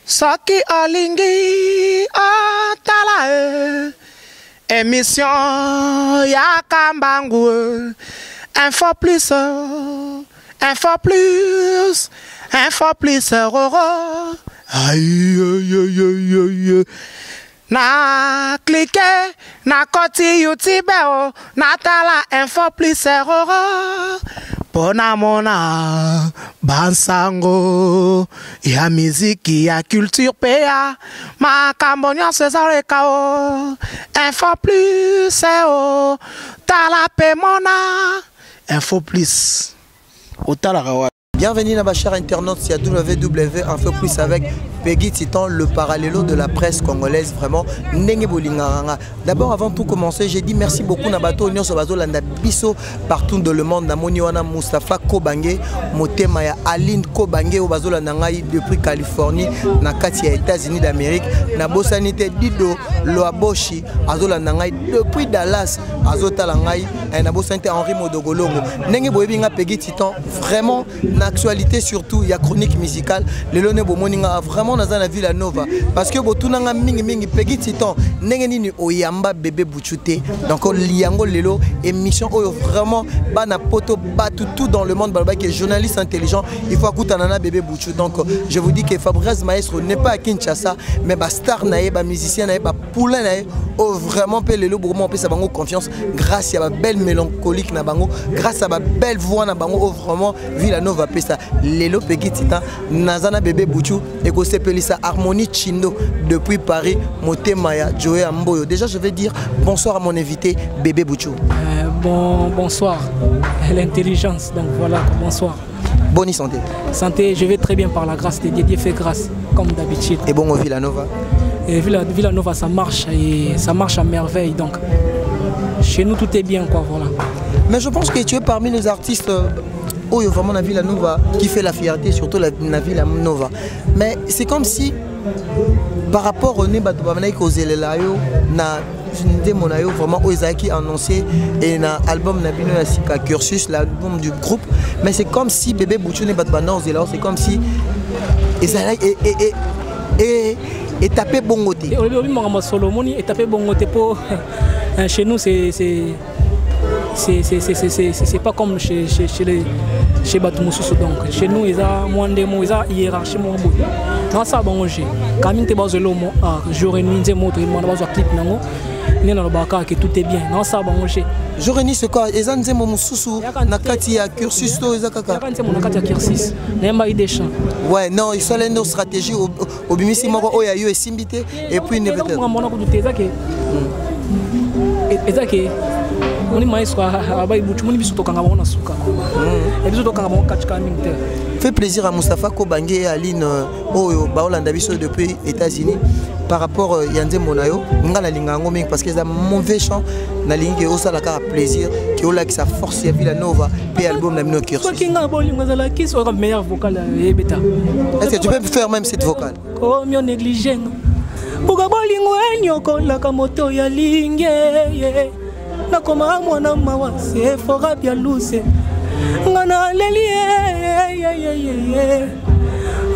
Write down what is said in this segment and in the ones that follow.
Saki Olingi Atala émission Yakambangu info plus aïe aïe aïe aïe na cliquer na koti YouTube na tala info plus Pona mona bansango ya miziki ya culture pea makambonya César kao info plus tala pe mona info plus otala kawa. Bienvenue dans ma chère internaute, c'est WW Info Plus avec Peggy Titan, le parallélo de la presse congolaise, vraiment. D'abord, avant tout commencer, j'ai dit merci beaucoup Nabato, Nyon Sobazo, Landa Bisso, partout dans le monde. Namoni wana Mustafa Kobange, Motema ya Aline Kobange, Obazo Landangai depuis Californie, Nakati ya États-Unis d'Amérique, Nabosanite Dido, Loaboshi, Azo Landangai depuis Dallas, Azo Talangai, Nabosanite Henri Modogolongo. Nenge Boebinga Peggy Titan, vraiment. Actualité surtout, il y a chronique musicale. Le Lone Bomoninga vraiment dans la Villa Nova. Parce que Botunanga Mingi Peggy Titan, Nengenini Oyamba bébé Bouchouté. Donc Liango Lelo, émission vraiment Bana Poto Batu tout dans le monde. Balba qui est journaliste intelligent. Il faut écouter Nana bébé Bouchou. Donc je vous dis que Fabrice Maestro n'est pas à Kinshasa, mais star nae, musicien nae, poulain nae. Vraiment Lelo Bourmon peut savoir confiance grâce à ma belle mélancolique Nabango, grâce à ma belle voix Nabango. Vraiment Villa Nova. Ça Lelo Peggy Titan Nazana bébé Bouchou et que c'est Pelissa Harmonie Chindo depuis Paris Motemaya Joe Amboyo. Déjà je vais dire bonsoir à mon invité bébé Bouchou. Bonsoir l'intelligence, donc voilà, bonsoir. Bonne santé. Santé, je vais très bien par la grâce de Dieu. Dieu fait grâce comme d'habitude. Et bon au Villanova. Et Villanova ça marche à merveille, donc chez nous tout est bien quoi, voilà. Mais je pense que tu es parmi les artistes où il y a vraiment la Villa Nova qui fait la fierté, surtout la Villa Nova. Mais c'est comme si, par rapport au Nébat Kozelayo, na vraiment Oizaki annoncé et na album Nabino Yasika Cursus, l'album du groupe. Mais c'est comme si bébé Bouchou Nébat Bandao, c'est comme si et tapé bon côté. Et tapé bon côté pour chez nous c'est pas comme chez Batumoussou. Donc chez nous ils ont moins de mots, ils ont hiérarchie moins beau. Dans ça bon j'ai quand même t'es basé le mot jour et nuit des mots ils m'ont besoin clip nango né dans le baka que tout est bien. Dans ça bon j'ai jour et nuit c'est quoi ils ont des mots Moussou nakati ya cursus to ils akaka nakati mon nakati ya cursus n'aime des chants. Ouais non ils sont une stratégie au bimisi moko oya yo esimbité et puis ne peut-être mon ko douter ça que et ça que on est maïs abai Bouchou moni biso tokanga bona suka et biso tokanga bon kachika mingte. Fait plaisir à Mustafa Kobange et Aline Oyo Baolanda biso depuis États-Unis par rapport à Yanze Monayo ngala lingango ming parce que c'est un mauvais chant na lingue au sala ka plaisir que ola qui sa force ya Villa Nova puis album na mino cursus. Kinga bolingo zala ki so meilleur vocal beta. Est-ce que tu peux faire même cette vocale? Oh mio négligé. Buga bolingo enyoko la kamoto ya lingue. Nakoma mwana mawa se fora bia luce ngana leli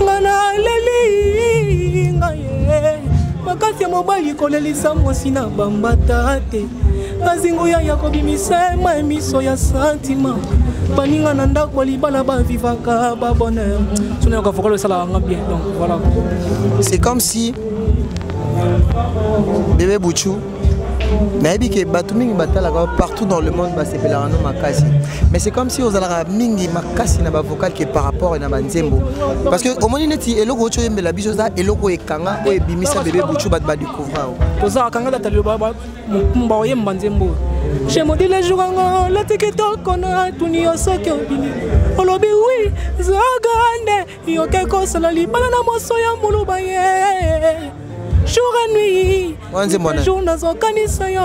ngana leli ngaye makasi mobali kolelisa mwasi na bambata te kazingo ya yakobi misema emiso ya sentiment baninga na ndako libala ba vivaka ba bonheur tuna ka fokolo sala nga bien, donc voilà. C'est comme si bébé Bouchou mais partout dans le monde mais c'est comme si aux alara mingi makasi na ba vocal qui par rapport à Nzembo parce que au moment neti eloko ocho yembela biso za eloko ekanga o ebimisa bébé Bouchou bat ba découvrir toza kanga data le baba mba oyemba Nzembo chez moi les jours la TikTok on a tout ni osoko bini olobi oui zagande yo quelque chose la libana na moso ya muluba ye jour et nuit, jour dans un canisayo.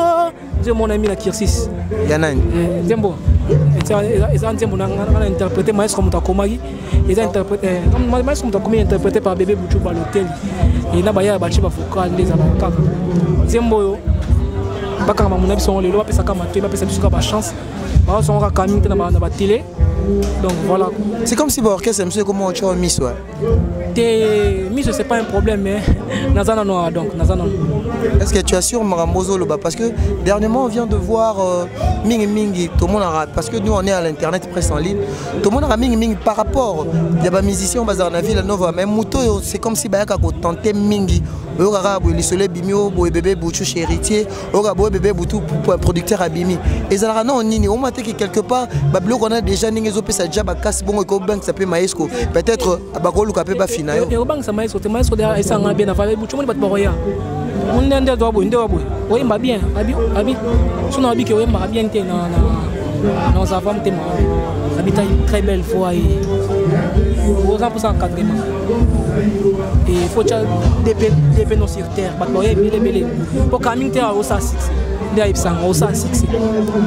Je mon ami la Kirsis. Yanani. Zembo. Ils ont interprété Maestro Mutakomagi. Ils ont interprété Maestro Mutakomagi interprété par bébé Bouchou Balotelli. Et là baya bachi ba focal les avocats. Zembo. Baka mon ami son le loi pesa kama te ba pesa bisuka ba chance. Ba son ka kamite na ba télé. Donc voilà. C'est comme si l'orchestre c'est comment tu as mis ça. Miss c'est pas un problème mais Nazana Noa donc Nazana. Est-ce que tu assures Marambozo Loba parce que dernièrement on vient de voir Mingi tout le monde a parce que nous on est à l'internet presse en ligne tout le monde a Mingi par rapport il y a des musiciens on va dans la ville Nova mais Muto c'est comme si Bayaka ko tenté Mingi Ora bo lisole bimio bo bébé bouchou chez héritier ora bo bébé boutou pour producteur abimi et ça non nini on m'a dit que quelque part bablo qu'on a déjà ningezo pe sa job casse bon ko bank ça peut maïsco peut-être abakolu ka pe ba fina yo bank ça maïsco te maïsco derrière ça nga bien affaire bouchou mon bat boroya on ndende do boy oui m'a bien abi son abi que oui m'a bien té dans sa femme té ma habita une très belle foyer aux 100% quatrième et il faut des pénaux sur terre pour camin terre au ça 6 derrière ça au ça 6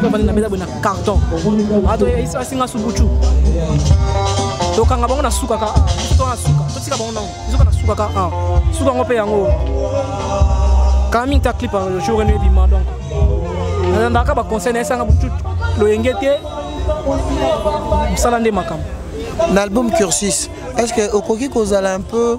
on va mettre un carton ado ça singa subuchu donc quand on a suka ka to na suka to tika bon non suka na suka ka suka ngope yango camin ta clip jour et nuit bima donc ndaka ba conseiller ça ngabuchu lo engete salande makam l'album Cursus, est-ce que au Koki vous allez un peu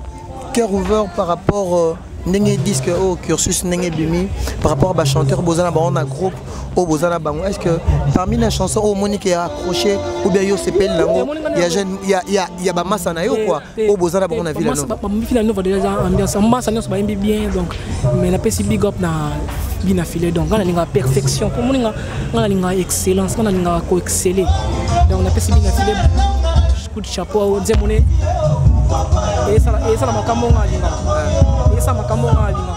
cœur ouvert par rapport n'engé disque au Cursus n'engé bimi par rapport à chanteur Bozana Baron un groupe au Bozana Bango est-ce que parmi les chansons au Monique est accroché ou bien yo s'appelle lango il y a ba massa na yo quoi au Bozana Baron na ville nova ville nova déjà ambiance massa na so ba bien donc mais la petit big up na bien affilé donc on a la perfection comme on a la excellence on a la co exceller donc on a petit bien affilé coup de chapeau au Zemone et ça la makambo et ça makambo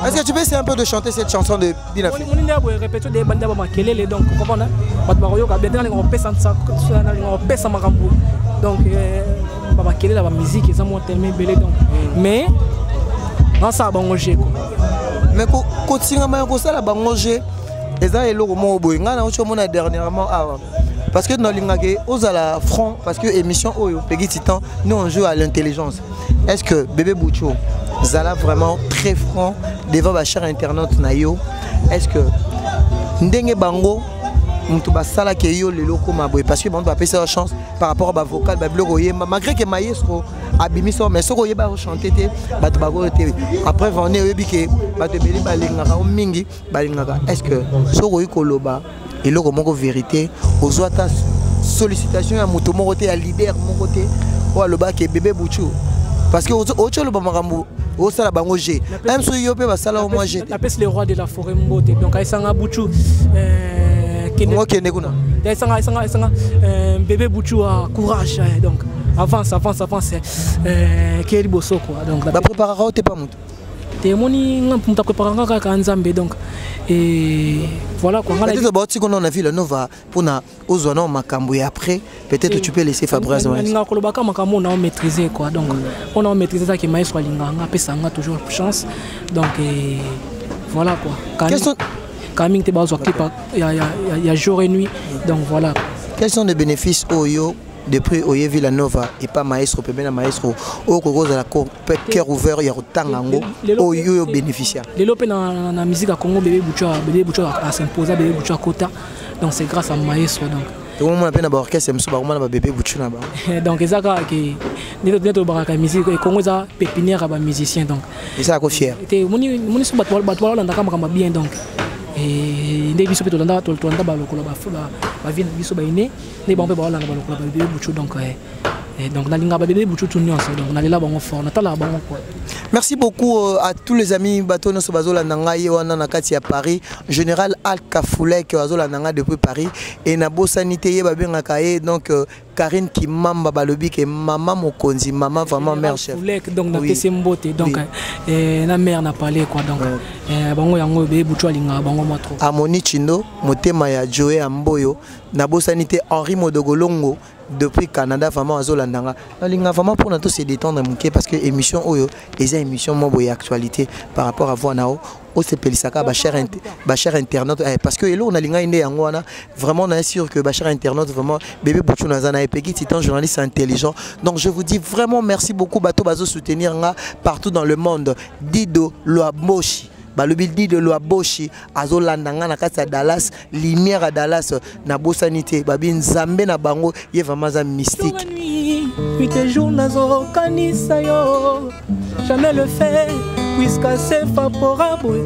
est-ce que tu peux essayer un peu de chanter cette chanson de Binafi on a répété des bandes ba makelele donc comprendre pas ba yoka bien on pèse ça on pèse makambo donc ba makelele la musique ça moi tellement belé donc mais dans ça bangoje mais continue ma ko ça la bangoje eza eloko mo boy ngana ocho mona dernièrement parce que dans l'ingagé aux à la front parce que émission Oyo Peggy Titan nous on joue à l'intelligence. Est-ce que bébé Boucho Zala vraiment très franc devant ma chère internaute nayo est-ce que ndenge bango mutuba sala ke yo le loko maboy parce que bon va passer la chance par rapport à ba vocal ba blogo yema malgré que maestro abimiso mais soko yeba chanter te ba to bago te après vendre yebi ke ba te beli balinga ka mingi balinga est-ce que soko yikoloba et là comme vérité aux autres sollicitations à moto mon côté à leader mon côté ou à le bac et bébé Bouchou parce que autre le bamarambo au sala bango G même si yo pe ba sala au moins G la peste le roi de la forêt mbote donc ay sanga Bouchou moi qui nekuna ay sanga bébé Bouchou a courage donc avance keri bosso quoi donc la préparation t'es pas moto t'es moni ngam préparer ka nzambe donc et voilà quoi on a vu le Nova pour na ozwana makambo et après peut-être tu peux laisser Fabrice on a maîtrisé quoi donc on a maîtrisé ça qui m'a soit linganga pesanga toujours chance donc voilà quoi quand te bazo clip il y a jour et nuit donc voilà quels sont les bénéfices Oyo depuis Oye Villanova et pas maestro pe na maestro au Congo za la cœur ouvert ya rotangango Oyo bénéficiaire les lopé na musique à Congo bébé Boucho a s'imposer bébé Boucho à Kota donc c'est grâce à maestro donc tout le monde appelle na orchestre mso ba na bébé Boucho na ba donc ezaka ki neto baraka musique et Congo za pépinière ba musicien donc et ça ko fier té moni so batwa la ndaka makamba bien donc et ndé biso petolanda tolanda ba lokolo ba vient biso ba iné né ba mpe ba la ba lokolo ba bébé Boucho donc donc nalinga ba bébé Boucho tout nyonso donc nalela bango fort natala bango quoi. Merci beaucoup à tous les amis bateau no bazola nanga ye wana na kati ya Paris général Al Kafoulek bazola nanga depuis Paris et na bosanité ye ba bengaka ye donc Karine Kimamba balobi ke maman mokonzi maman vraiment mère chef donc na pese mbote donc na mère na parlé quoi donc bango yango bébé Boucho alinga bango mo trop Amoni Chindo motema ya Joe Amboyo na bosanité Henri Modogolongo depuis Canada vraiment azolandanga nalinga vraiment pour nato se détendre muké parce que émission oyo eza émission mo boye actualité par rapport à voir nao au sepelisaka ba cher internaute parce que elo nalinga inde yango wana vraiment on est sûr que ba cher internaute vraiment bébé Bouchou nazana et Peggy Titan journaliste intelligent donc je vous dis vraiment merci beaucoup bato bazo soutenir nga partout dans le monde Dido Loamoshi balobi dit de loi boshi azolandanga na kati ya Dallas lumière à Dallas na bosanité babi nzambe na bango ye vraiment za mystique. Nuit et jour nazo kanisa yo jamais le fait puisque c'est favorable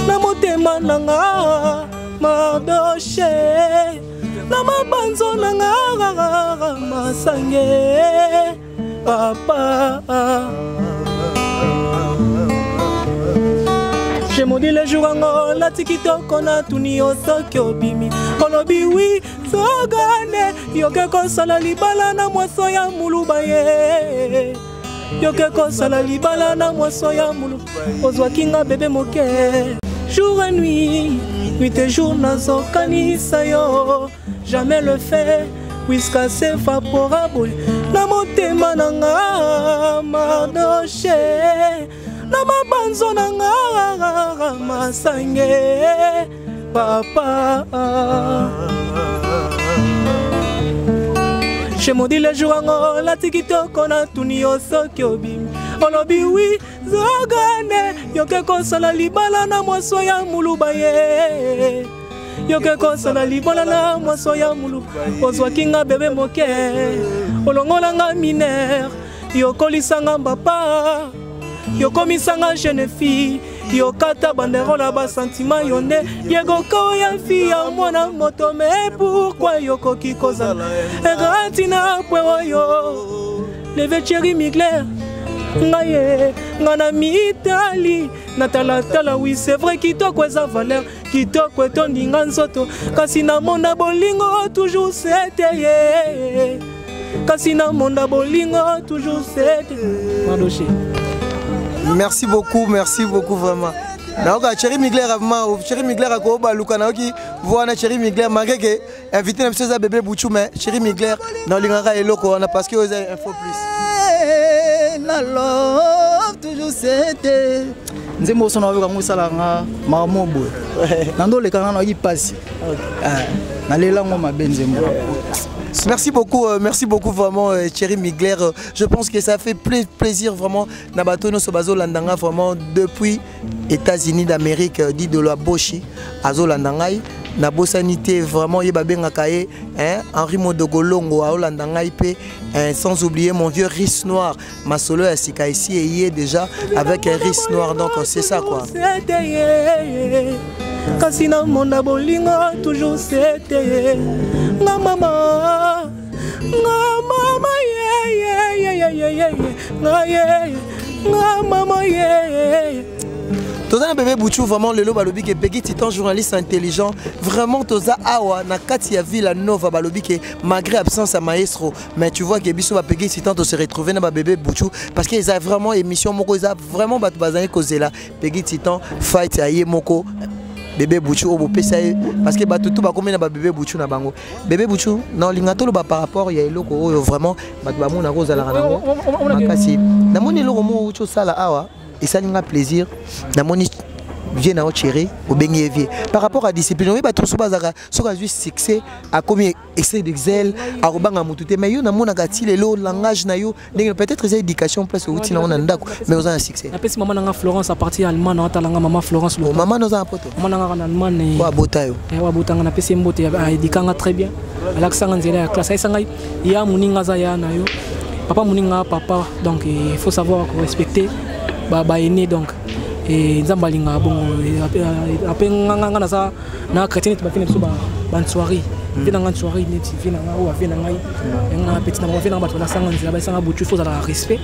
na motema nanga madoche na mabanzo nanga masange papa. J'ai maudit les jours en la tikito qu'on a tout ni au Tokyo bimi. Olobi oui, sogane. Yoke kosala libala na mwaso ya mulubaye. Yoke kosala libala na mwaso ya mulu. Ozwa kinga bébé moke. Jour et nuit, nuit et jour nazo kanisa yo. Jamais le fait, puisque c'est favorable. Na motema nanga madoche. Na mabanzo nanga masange papa. J'ai maudit les jours en la tikito qu'on a tout ni au Tokyo bim. Olobi oui, zogane. Yoke kosala libala na mwaso ya mulubaye. Yoke kosala libala na mwaso ya mulu. Ozwa kinga bebe moke. Olongola nga mineur. Yokolisanga papa. Yo komisanga jeune fille, yo kata banderola ba sentiment yonde, yego ko ya fille ya mwana moto mais pourquoi yo koki kozala? Eratina pwe yo. Leve chéri migler. Ngaye, ngana mitali, natala tala oui c'est vrai kitoko eza valeur, kitoko etondinga nzoto, kasi na mona bolingo toujours c'était. Kasi na mona bolingo toujours c'était. Madoche. Merci beaucoup vraiment. Naoka Chéri Migler vraiment, Chéri Migler a ko baluka naoki voana Chéri Migler malgré que invité na monsieur bébé Bouchou mais Chéri Migler dans lingaka eloko on a parce que vous avez info plus. La love toujours c'était. Nzembo sona weka musala nga mamobo. Nando le kana na yi passe. Na lela ngoma benzembo. Merci beaucoup vraiment Chéri Migler. Je pense que ça fait plaisir vraiment Nabatono Sobazo Landanga vraiment depuis États-Unis d'Amérique dit de la Boshi Azo Landangai na bosanité vraiment yebabenga kaye hein Henri Modogolongo a Landangai pe sans oublier mon vieux Riz Noir ma solo à Sika ici et y est déjà avec un Riz Noir donc c'est ça quoi. Kasina monda bolingo toujours c'était na mama na mama Toza bébé Bouchou vraiment le balobi que Peggy Titan journaliste intelligent vraiment Toza awa na kati ya Villa Nova balobi que malgré absence à maestro mais tu vois que biso ba Peggy Titan to se retrouver na ba bébé Bouchou parce qu'ils a vraiment émission moko ils a vraiment bat bazanye kozela Peggy Titan fight aye moko bébé Bouchou au pesa parce que batutu ba combien na bébé Bouchou na bango bébé Bouchou non lingato ba par rapport ya eloko oyo vraiment batu ba mona kozala rango makasi na moni eloko mo Bouchou sala awa et ça nous a plaisir na moni vient au Chéri au Bengier par rapport à discipline oui ba tout bazaka soka juste succès a combien excès d'excel a robanga mutute mais yo na mona gati lelo langage na yo peut-être c'est éducation place outil na on ndako mais on a un succès na pesi maman nga Florence à partir allemand na talanga maman Florence lo maman nous a poto maman nga na allemand wa botayo wa botanga na pesi mbote a édikanga très bien alaksanga nzela ya classe aisanga ya muninga za ya na yo papa muninga papa donc il faut savoir respecter ba aîné donc et nzambalinga bon après nganga na ça na chrétien tu bakine so ba soirée vina ngana soirée net vina nga ou vina ngai nga petit na vina ba na sanga nzela ba sanga Bouchou faut avoir respect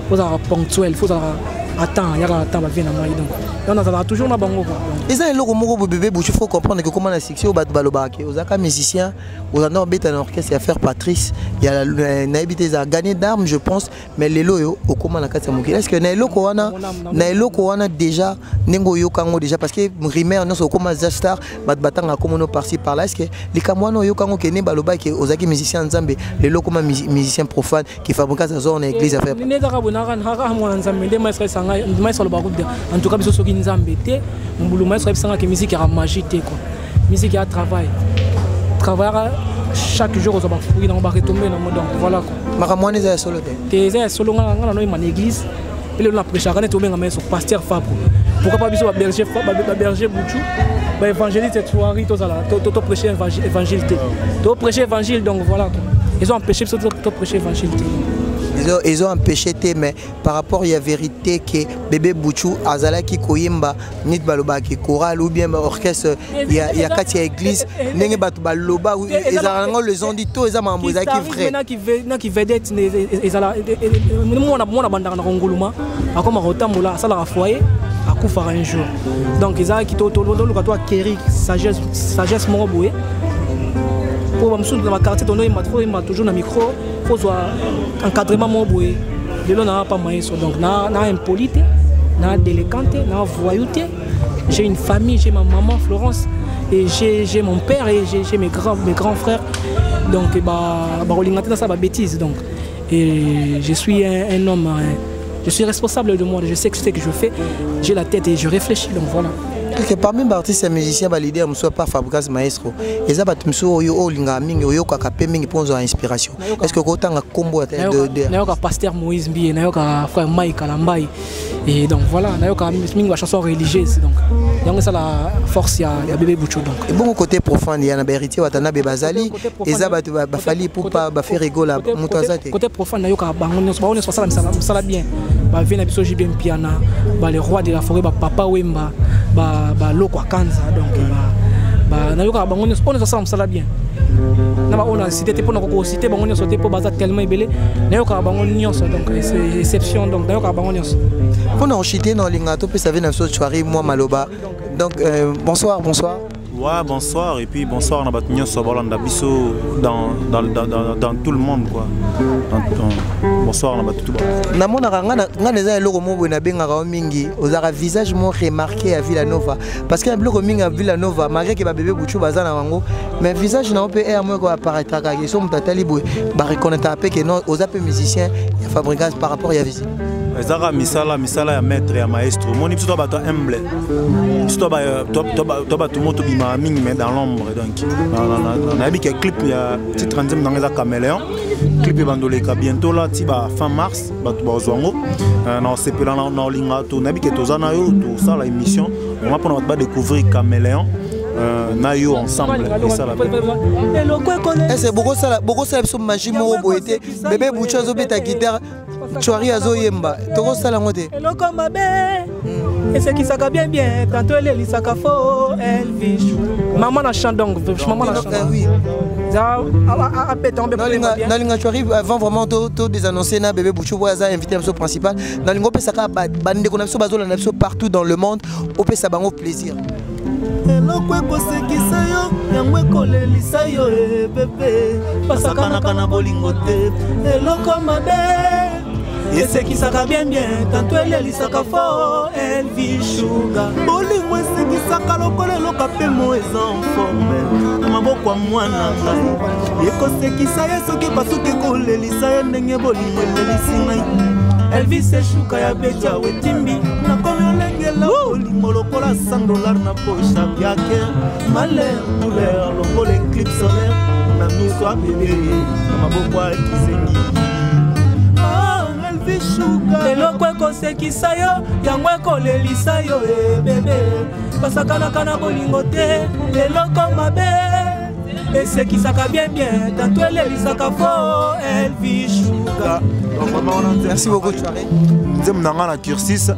faut avoir ponctuel faut avoir attends ya ka attend ba vina ngai donc on a toujours na bango quoi et ça le moko bébé Bouchou faut comprendre que comment la section ba balobaki ozaka musicien ozana beta na orchestre à faire Patrice il y a na habité za gagner d'armes je pense mais les loyo au comment la kati moki est-ce que na eloko wana déjà nengo yokango déjà parce que rimer non so comment za star batanga comme no parti par là est-ce que les kamwano yokango ke ne balobaki ozaki musicien nzambe les loko comme musicien profane qui fabrique sa zone église à faire ne za bonara haka mwana nzambe de maître sanga maître lo bakude en tout cas biso soki nzambe te mbulu maître sanga que musique ya magie te quoi musique ya travail chaque jour on va retomber dans le donc voilà quoi makamwani za solo te za solo ngana no man église Et le prêcher quand on est sur pasteur Fabro. Pourquoi pas biso berger Bouchou, évangéliste cette soirée to prêcher évangile. To prêcher évangile donc voilà. Ils ont empêché de prêcher évangile. Ils ont empêché, mais par rapport à la vérité que bébé Bouchou, Azala qui koyemba, nit baloba qui choral ou bien orchestre, il y a quatre églises, n'engé batu baloba, ils ont les ont dit tout, ils ont mambo ça qui vrai. Qui vedette, ils ont moi bandana nguluma, comme rotambola, ça la foyer, à coup faire un jour. Donc ils ont qui to le toi kéri sagesse mon boué. Pour me soutenir dans ma quartier, il m'a toujours un micro. Il faut un encadrement mon boué. Les gens n'ont pas maïs. Donc, n'a impolité, n'a délinquanté, n'a voyouté. J'ai une famille, j'ai ma maman Florence, et j'ai mon père et j'ai mes grands frères. Donc, on dans ça, bêtise. Donc, et je suis un homme, je suis responsable de moi. Je sais ce que je fais. J'ai la tête et je réfléchis. Donc, voilà. Parmi les artistes et musiciens validés, je ne suis pas Fabrice Maestro. Et ça, je suis inspiration. Est-ce que vous avez un combo de pasteur Moïse Mbié, frère Mike Kalambaï. Et donc voilà, une chanson religieuse. Donc ça la force, il y a bébé Bouchou. Et bon côté profond, il y a un héritier Watana Bazali. Et ça, il fallait pour pas faire rigoler. Côté profond, il y a un bien. Vena biso bien piana, les rois de la forêt, Papa Wemba, Lokwa Kanza, donc nayoka bango on ça ça bien. On a cité pour nous citer bango on sauté pour bazar tellement belé. Nayoka bango nyonso donc c'est exception donc nayoka bango nyonso. Pour nous chiter dans lingato puis ça vient dans cette soirée moi Maloba. Donc bonsoir. Ouais, bonsoir et puis bonsoir na batunyo sobolanda biso dans tout le monde quoi. Bonsoir na batutu ba. Na mona nga neza eloko mo bona benga ka mingi ozaka visage mo remarqué à Villanova parce que eloko mingi à Villanova malgré que ba bébé Bouchou baza na wango mais visage na opé air mo ko apparaître ka so mutatali boy ba reconnaître pe que non oza pe musicien ya Fabrice par rapport ya visage. Ezaka misala ya maître ya maestro moni biso ba to humble. Biso ba to moto bima mingi mais dans l'ombre donc on a dit que clip ya petit 30e dans les caméléon clip bandoleka bientôt là ti ba fin mars ba to bazongo na sepela na linga to na bi que tozana yo to ça la émission on va pour ba découvrir caméléon na yo ensemble et ça la c'est beaucoup ça sur magie mo boité bébé Bouchou zo beta guitare Chouari azo yemba toko sala ngote eloko mabe et ce qui s'aka bien tantôt elle lisaka faux elle vit maman na chant donc maman na chant oui ça a pété tomber dans linga Chouari avant vraiment tout désannoncer na bébé Bouchou voisa invité à principal dans lingo pe saka bande ko na biso bazola na biso partout dans le monde au pe sa bango plaisir eloko ekosekisa yo yango ekolelisa yo bébé pasakana na bolingo te eloko mabe et ce qui s'aka bien tantôt elle lisaka faux elle vit sugar bolingo esekisaka lokola eloka pe mo en forme na maboko mwana ngai ekosekisa ye soki basuki kolelisa ye ndenge bolingo elelisi ngai Elvis eshuka ya beja wetimbi na komi olengela bolingo lokola $100 na poche yake malheur douleur lokola éclipse solaire na miso a bébé na maboko a kizengi Elvis shuka eloko ekosekisa yo yango ekolelisa yo bébé basakanaka na bolingo te eloko mabe et ce qui s'aka bien tantôt elle lisaka faux elle vit sugar. Merci beaucoup Chouari. Nzem nanga na cursus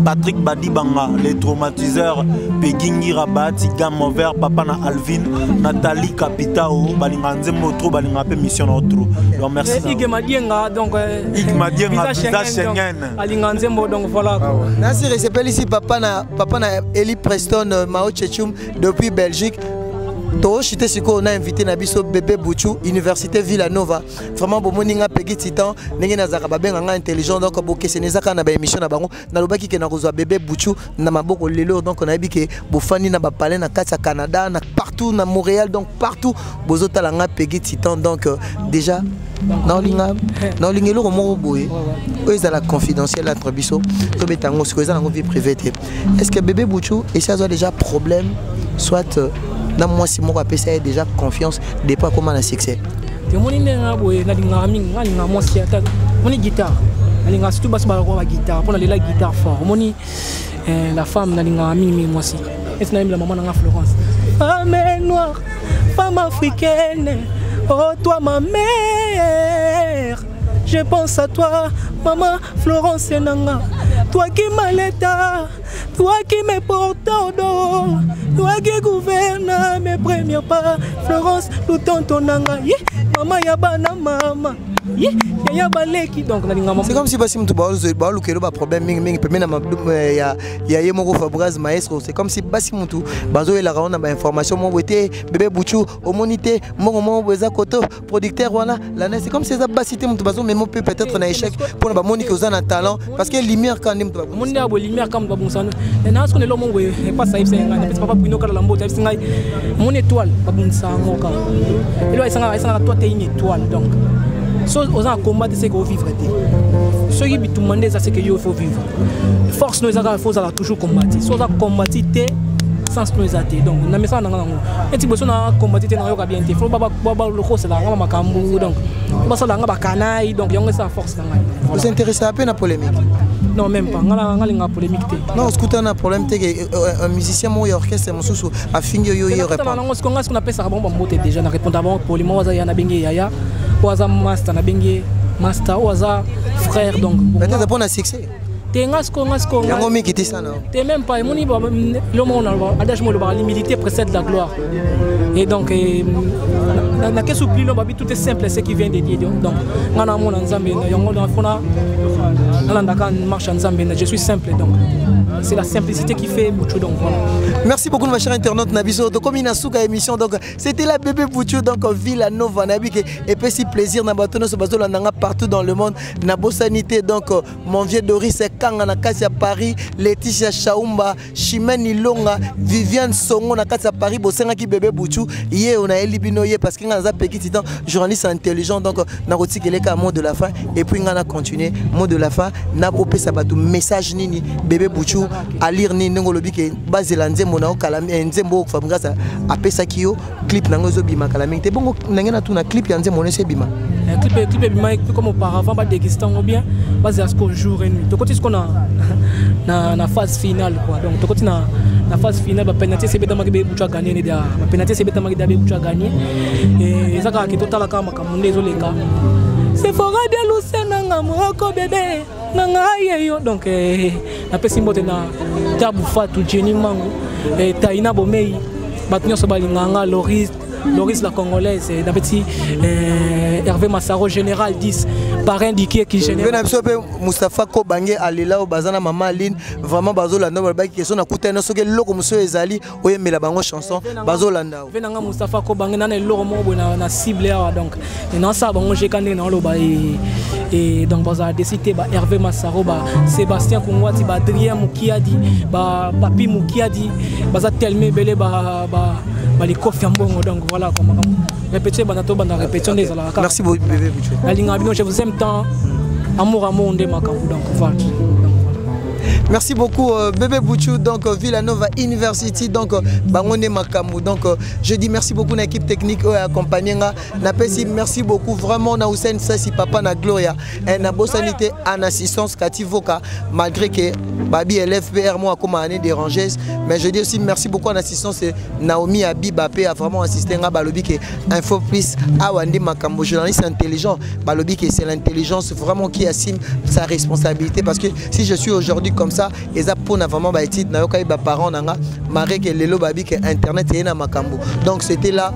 Patrick Badibanga les traumatiseurs Pegingi Rabati Gamme Vert Papa na Alvin Nathalie Capitao balinga nzembo trop balinga pe mission na trop. Donc merci. Ige Madienga donc Madienga visa Schengen. Alinga nzembo donc voilà. Nasir il s'appelle ici papa na Eli Preston Mao Tchetchoum depuis Belgique. Toshite siko on a invité Nabiso bébé Bouchou Université Villanova vraiment bomoninga pegi titan ndenge nazaka babenga nga intelligent donc bokese nezaka na ba émission na bango na lobaki ke na kozwa bébé Bouchou na maboko lelo donc on a dit que bofani na ba palais na kati Canada na partout na Montréal donc partout bozotala nga pegi titan donc déjà na olinga eloko moko boye oyo ezala confidentiel entre biso to betango siko ezala ngo vie privée. Est-ce que bébé Bouchou et ça a déjà problème soit na moi si moi appelle ça déjà confiance de pas comment la succès te moni nenga boye na linga mingi na linga moi si ata moni guitare nalinga surtout basi ba ko ba guitare pour la guitare fort moni la femme nalinga mimi moi aussi et c'est la maman na Florence femme noire femme africaine oh toi ma mère je pense à toi maman Florence Nanga toi qui m'allaita toi qui me portes au dos toi qui gouverne mes premiers pas Florence tout ton Nanga maman yabana mama c'est comme si Bassim tu as problème c'est comme si Bassim tu as information bébé Bouchou monité producteur c'est comme si même peut-être un échec pour la monique aux talent parce que lumière quand même lumière comme mon étoile toi t'es une étoile donc so aux gens combattre c'est qu'on vivre ceux qui tout demander ça c'est que il faut vivre force nous a faut toujours combattre so ça combattre sans nous até donc na message na ngana et ti boso na combattre na yo ka bien te faut baba le c'est la ngama makambu donc boso la ngaba kanai donc yonge ça force na ngai vous intéressez à peine à polémique non même pas ngala polémique te non écoute un problème te un musicien mo orchestre mo susu a fingi yo répondre ce qu'on appelle ça bon moté déjà na répondre avant pour les mots ya na bengi yaya oza master na bengi master oza frère donc peut-être pour un succès Tengasco yango mi kiti sana t'es même pas moni le monde adage mo l'humilité précède la gloire et donc na que soupli lo babi tout est simple ce qui vient de Dieu donc ngana mo nzambe yango na fona alanda kan marche nzambe je suis simple donc c'est la simplicité qui fait Bouchou donc voilà. Merci beaucoup ma chère internaute Nabiso donc comme inasuka émission donc c'était la bébé Bouchou donc Villanova Nabik et puis si plaisir na batono so bazola nanga partout dans le monde na bosanité donc mon vieux Doris Kanga na kasi à Paris Laetitia Chaumba Chimène Ilonga Viviane Songo na kasi à Paris bosenga ki bébé Bouchou yé on a elibino yé parce que nga za petit temps journaliste intelligent donc na rotikeleka mot de la fin et puis nga na continuer mot de la fin na opé sabatu message nini bébé Bouchou à lire ni ngolobi ke bazela nzembo na okala nzembo fabrika a pesa kiyo clip nango zo bima kala mingi te bongo nangena tuna clip ya nzembo nese bima clip bima comme auparavant ba déguistant ou bien basé à ce qu'on jour et nuit to côté ce qu'on a na phase finale quoi donc to côté na phase finale ba penalty c'est beta makibe Bouchou gagner ne dia ba penalty c'est beta makibe Bouchou gagner et ça ka ki total ka makamunde zo leka c'est fort bien lusenanga moko bébé nanga yeyo donc na pesi mbote na tabu fatu Jenny Mango et Taina Bomei batnyo so balinganga Loris la Congolaise et petit Hervé Massaro général 10 par indiqué qui général Moustapha Kobange alela au bazana mama Aline vraiment bazolanda ba question na kutana soke loko muso ezali oyemela bango chanson bazolanda venanga Moustapha Kobange na loko mo na cible donc non ça bango je kande na loba et donc baza décidé ba Hervé Massaro ba Sébastien Kongwati ba Adrien Mukiadi ba Papi Mukiadi baza tellement belé ba les coffres mbongo donc voilà comment répéter banato bana répétition des ala merci beaucoup bébé Bouchou la ligne abino je vous aime tant amour de makambu donc voilà. Merci beaucoup bébé Bouchou donc Villanova University donc bangone makambu donc je dis merci beaucoup à l'équipe technique accompagné na pesi merci beaucoup vraiment na Hussein Sassi papa na Gloria et na bosanité en assistance Kativoka malgré que babi LFPR moi comme année dérangée mais je dis aussi merci beaucoup en assistance Naomi Abibapé a vraiment assisté nga balobi que info plus awande makambu journaliste intelligent balobi que c'est l'intelligence vraiment qui assume sa responsabilité parce que si je suis aujourd'hui comme ça et ça pour vraiment ba étude na yokai ba parents nanga maré que lelo babi que internet et na makambo donc c'était là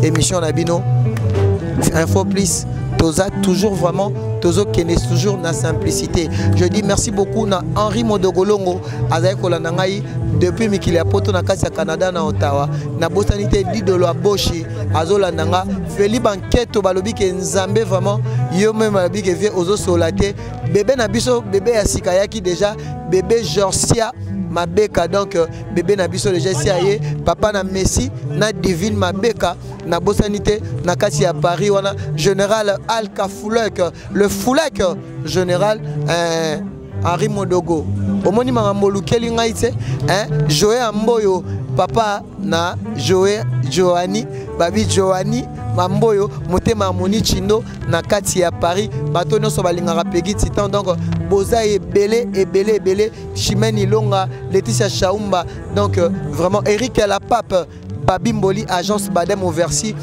émission nabino info plus toza toujours vraiment tozo kene toujours na simplicité je dis merci beaucoup na Henri Modogolongo azai kolanda ngai depuis mikili poto na kasi ya Canada na Ottawa na bosanité d'idolo aboshi azolanda nga Feli Banketo balobi ke nzambe vraiment yo même balobi ke vie ozo solate bébé na biso bébé ya sikayaki déjà bébé Jorcia Mabeka donc bébé na biso déjà siaye papa na Messi na Divine Mabeka na bosanité na kasi ya Paris wana général Alka Foulek le Foulek général Henri Modogo omoni mangambolu keli ngai te Joé Amboyo papa na Joé Joani babi Joani Mamboyo motema Harmonie Chindo na kati ya Paris bato nyonso balingaka Peggy Titan donc boza ebele Chimène Ilonga Laetitia Chaumba donc vraiment Eric la Pape Babimboli agence Badem Oversi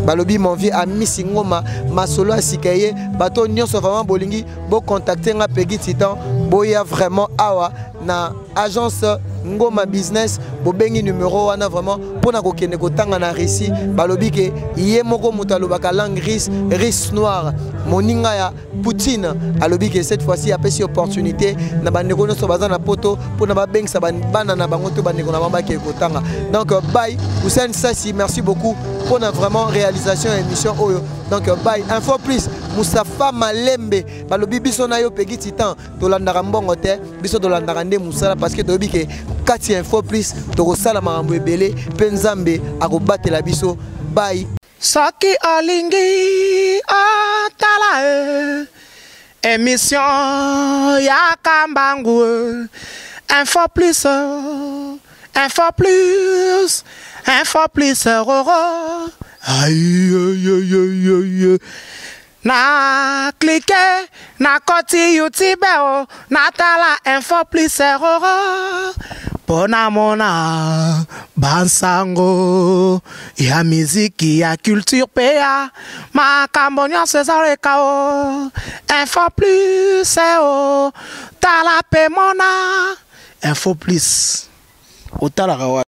balobi m'envie à Miss Ngoma masolo asikaye bato nyonso vraiment bolingi bo contacter nga Peggy Titan boya vraiment awa na agence Ngoma business bobengi numéro wana vraiment pona kokende kotanga na Russie balobi ke ye moko mutalobaka langue russe noire moninga ya Poutine alobi ke cette fois-ci a pesi opportunité na bandeko nyonso baza na poto pona babengisa bana na bango to bandeko na bamba ke kotanga donc bye Hussein Sassi merci beaucoup pour notre vraiment réalisation émission Oyo donc bye info plus Moustapha Malembe balobi biso na yo Peggy Titan to landaka mbongo te biso to landaka nde musala parce que tobi ke kati info plus to sala makambo ebele pe Nzambe akobatela biso bye Soki olingi otala émission ya Kambangu info plus roro aïe na cliquer na koti YouTube na tala info plus roro pona mona bansango ya miziki ya culture pea makambo nyonso ezaleka info plus tala pe mona info plus otalaka